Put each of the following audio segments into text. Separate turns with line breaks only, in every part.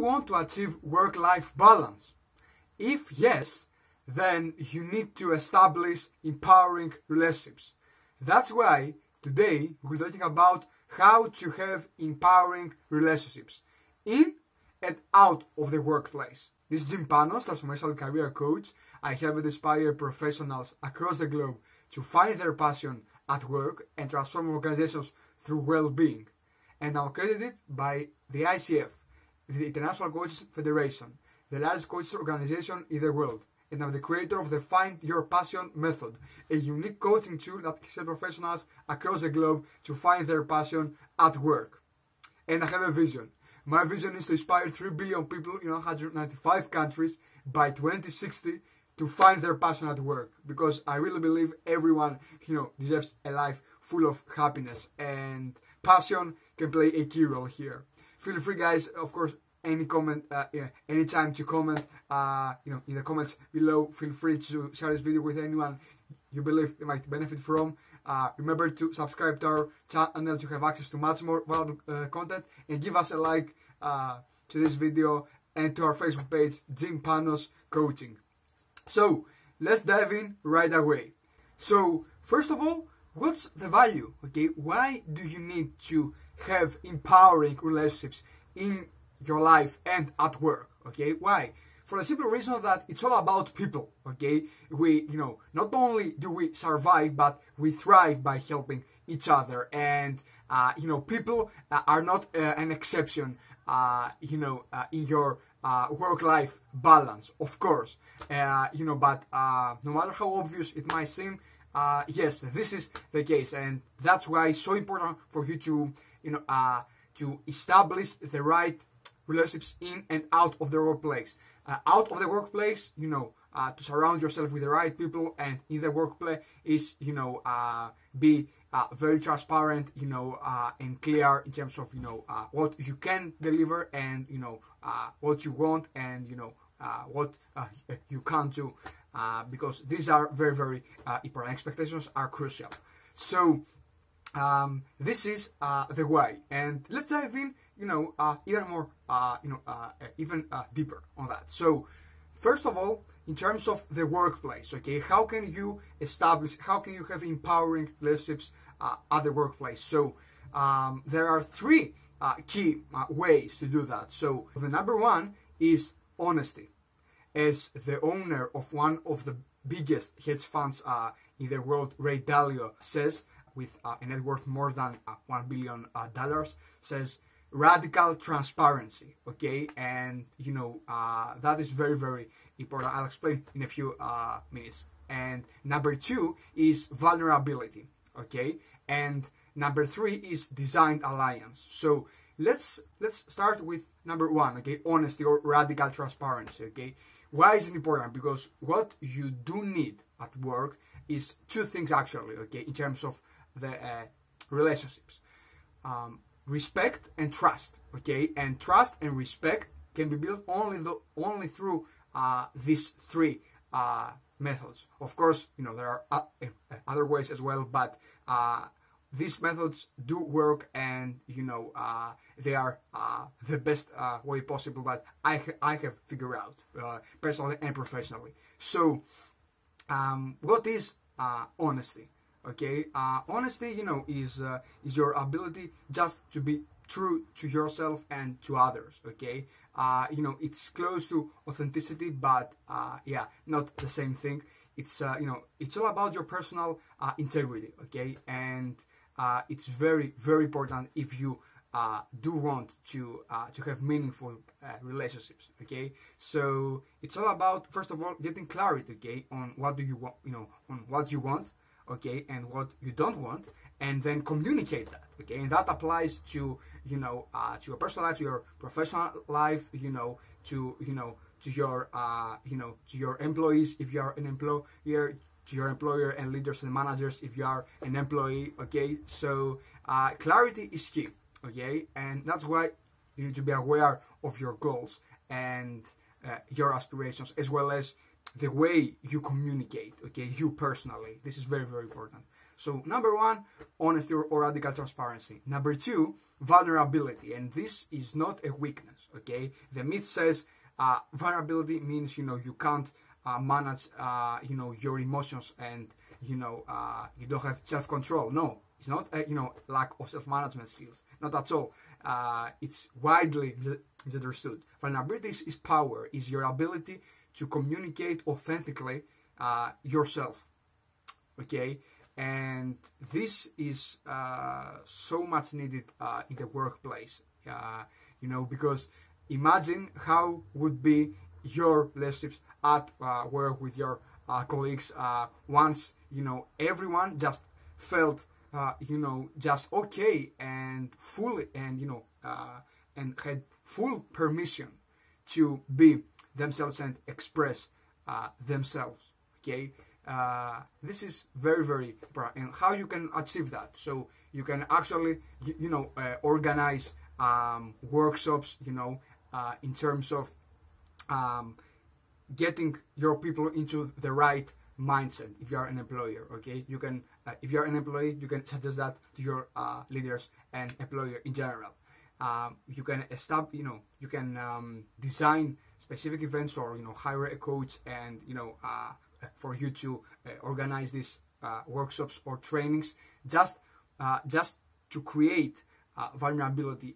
want to achieve work-life balance? If yes, then you need to establish empowering relationships. That's why today we're talking about how to have empowering relationships in and out of the workplace. This is Jimpanos, transformational career coach. I help inspire professionals across the globe to find their passion at work and transform organizations through well-being. And I'm accredited by the ICF, the International Coaches Federation, the largest coaches organization in the world. And I'm the creator of the Find Your Passion method, a unique coaching tool that helps professionals across the globe to find their passion at work. And I have a vision. My vision is to inspire 3 billion people in 195 countries by 2060 to find their passion at work. Because I really believe everyone, deserves a life full of happiness, and passion can play a key role here. Feel free, guys, of course, any comment, anytime to comment, in the comments below. Feel free to share this video with anyone you believe it might benefit from. Remember to subscribe to our channel to have access to much more valuable content, and give us a like to this video and to our Facebook page, Jimpanos Coaching. So let's dive in right away. So first of all, what's the value? Okay, why do you need to have empowering relationships in your life and at work? Okay, why? For the simple reason that it's all about people. Okay, we, not only do we survive, but we thrive by helping each other. And people are not an exception. In your work-life balance, of course. But no matter how obvious it might seem, yes, this is the case, and that's why it's so important for you to, to establish the right relationships in and out of the workplace. Out of the workplace, to surround yourself with the right people, and in the workplace is, be very transparent, and clear in terms of, what you can deliver, and, what you want, and, what you can't do, because these are very, very important. Expectations are crucial. So, this is the why, and let's dive in, even more, even deeper on that. So, first of all, in terms of the workplace, okay, how can you have empowering relationships at the workplace? So, there are 3 key ways to do that. So, the number one is honesty. As the owner of one of the biggest hedge funds in the world, Ray Dalio, says, with a net worth more than $1 billion, says, radical transparency. Okay, and that is very, very important. I'll explain in a few minutes. And number 2 is vulnerability. Okay, and number 3 is designed alliance. So let's start with number 1. Okay, honesty or radical transparency. Okay, why is it important? Because what you do need at work is 2 things actually. Okay, in terms of the relationships. Respect and trust. Okay, and trust and respect can be built only through these 3 methods. Of course, there are other ways as well, but these methods do work, and they are the best way possible that I have figured out personally and professionally. So, what is honesty? Okay, honesty, is your ability just to be true to yourself and to others. Okay, it's close to authenticity, but yeah, not the same thing. It's it's all about your personal integrity. Okay, and it's very, very important if you do want to have meaningful relationships. Okay, so it's all about, first of all, getting clarity. Okay, on what do you want, on what you want. Okay, and what you don't want, and then communicate that. Okay, and that applies to to your personal life, to your professional life, to your employees if you are an employer, to your employer and leaders and managers if you are an employee. Okay, so clarity is key. Okay, and that's why you need to be aware of your goals and your aspirations, as well as the way you communicate. Okay, you personally. This is very, very important. So number one, honesty or radical transparency. Number two, vulnerability, and this is not a weakness. Okay, the myth says vulnerability means you can't manage your emotions, and you don't have self-control. No, it's not lack of self-management skills, not at all. It's widely misunderstood. Vulnerability is power, is your ability to communicate authentically yourself. Okay, and this is so much needed in the workplace. Because imagine how would be your relationships at work with your colleagues once everyone just felt just okay and fully and had full permission to be themselves and express themselves. Okay, this is very, very important. And how you can achieve that? So you can actually organize workshops in terms of getting your people into the right mindset. If you are an employer, okay, you can if you are an employee, you can suggest that to your leaders and employer in general. You can establish, you can design specific events, or hire a coach and for you to organize these workshops or trainings, just to create vulnerability,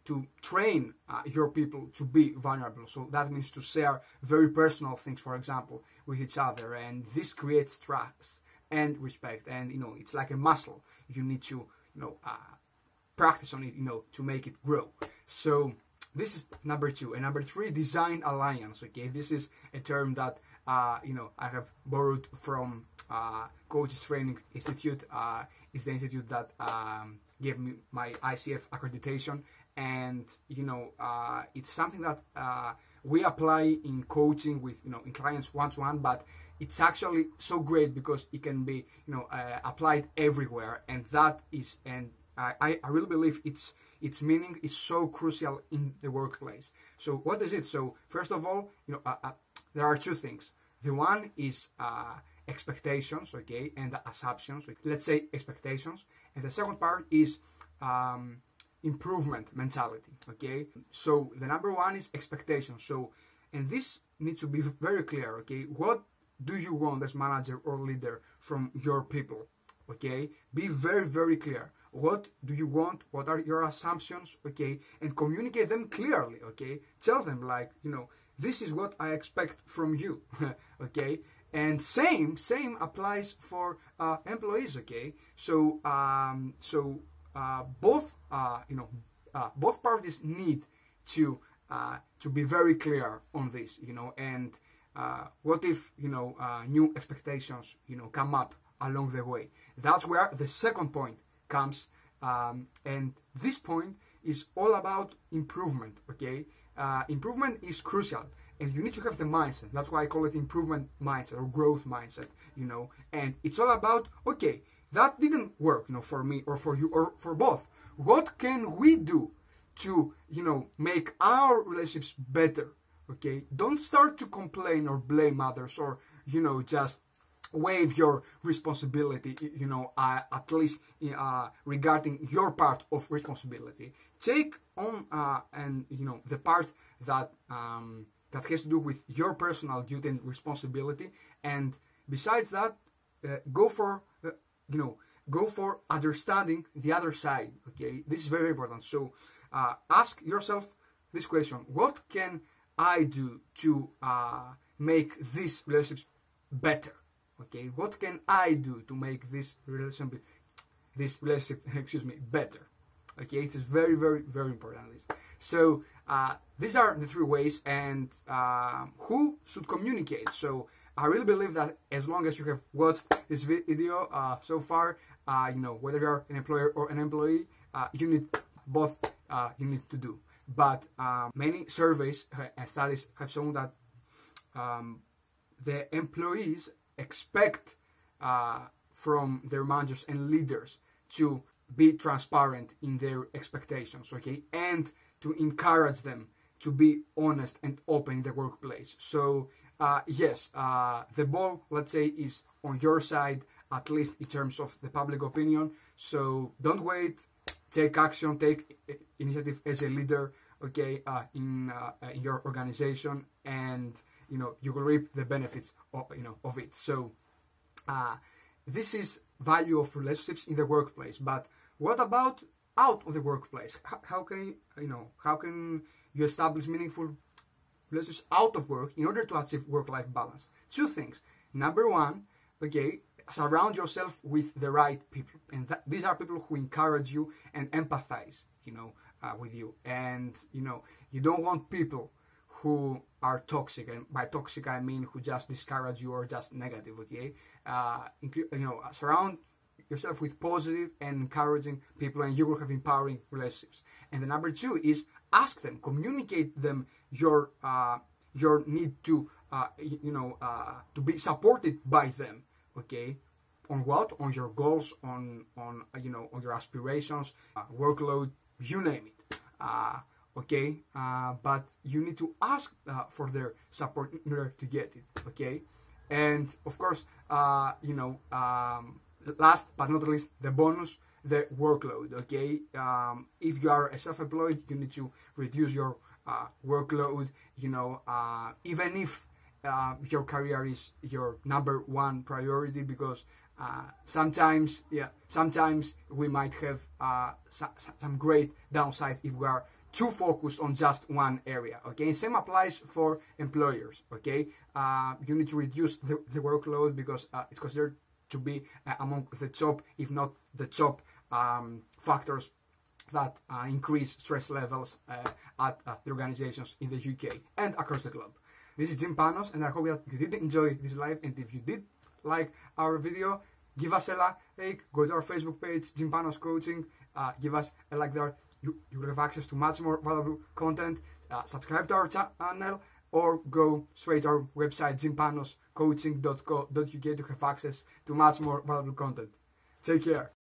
to train your people to be vulnerable. So that means to share very personal things, for example, with each other, and this creates trust and respect. And it's like a muscle. You need to practice on it, to make it grow. So this is number two. And number three, design alliance. Okay, this is a term that I have borrowed from Coaches Training Institute. Is the institute that gave me my ICF accreditation, and it's something that we apply in coaching with in clients one-to-one, but it's actually so great because it can be applied everywhere, and that is, and I really believe its meaning is so crucial in the workplace. So what is it? So first of all, there are two things. The one is expectations, okay, and assumptions. Let's say expectations, and the second part is improvement mentality. Okay, so the number one is expectations. So, and this needs to be very clear. Okay, what do you want as manager or leader from your people? Okay, be very, very clear. What do you want? What are your assumptions? Okay, and communicate them clearly. Okay, tell them this is what I expect from you. Okay, and same applies for employees. Okay, so both both parties need to be very clear on this. And what if new expectations come up along the way? That's where the second point comes, and this point is all about improvement. Okay, improvement is crucial, and you need to have the mindset. That's why I call it improvement mindset or growth mindset. And it's all about, okay, that didn't work, for me or for you or for both. What can we do to make our relationships better? Okay, don't start to complain or blame others, or just waive your responsibility, at least regarding your part of responsibility. Take on and the part that that has to do with your personal duty and responsibility, and besides that, go for understanding the other side. Okay, this is very important. So ask yourself this question: what can I do to make this relationship better? Okay, what can I do to make this relationship better? Okay, it is very, very, very important. So these are the three ways, and who should communicate. So I really believe that as long as you have watched this video so far, whether you're an employer or an employee, you need both. You need to do. But many surveys and studies have shown that the employees expect from their managers and leaders to be transparent in their expectations, okay, and to encourage them to be honest and open in the workplace. So yes, the ball, let's say, is on your side. at least in terms of the public opinion. So don't wait, take action, take initiative as a leader, okay, in your organization, and you will reap the benefits of it. So this is value of relationships in the workplace. But what about out of the workplace? How can you establish meaningful relationships out of work in order to achieve work-life balance? Two things. Number one, okay, surround yourself with the right people, and these are people who encourage you and empathize, with you. And you don't want people who are toxic, and by toxic I mean who just discourage you or just negative. Okay, surround yourself with positive and encouraging people, and you will have empowering relationships. And the number two is ask them, communicate them your need to to be supported by them. Okay, on what? On your goals, on your aspirations, workload, you name it. Okay, but you need to ask for their support in order to get it. Okay, and of course, last but not least, the bonus, the workload. Okay, if you are a self-employed, you need to reduce your workload. Even if your career is your number one priority, because sometimes we might have some great downsides if we are too focused on just one area. Okay, and same applies for employers. Okay, you need to reduce the workload because it's considered to be among the top, if not the top, factors that increase stress levels at the organizations in the UK and across the globe. This is Jim Panos, and I hope that you did enjoy this live. And if you did like our video, give us a like, go to our Facebook page, Jim Panos Coaching, give us a like there. You will have access to much more valuable content. Subscribe to our channel, or go straight to our website, jimpanoscoaching.co.uk, to have access to much more valuable content. Take care.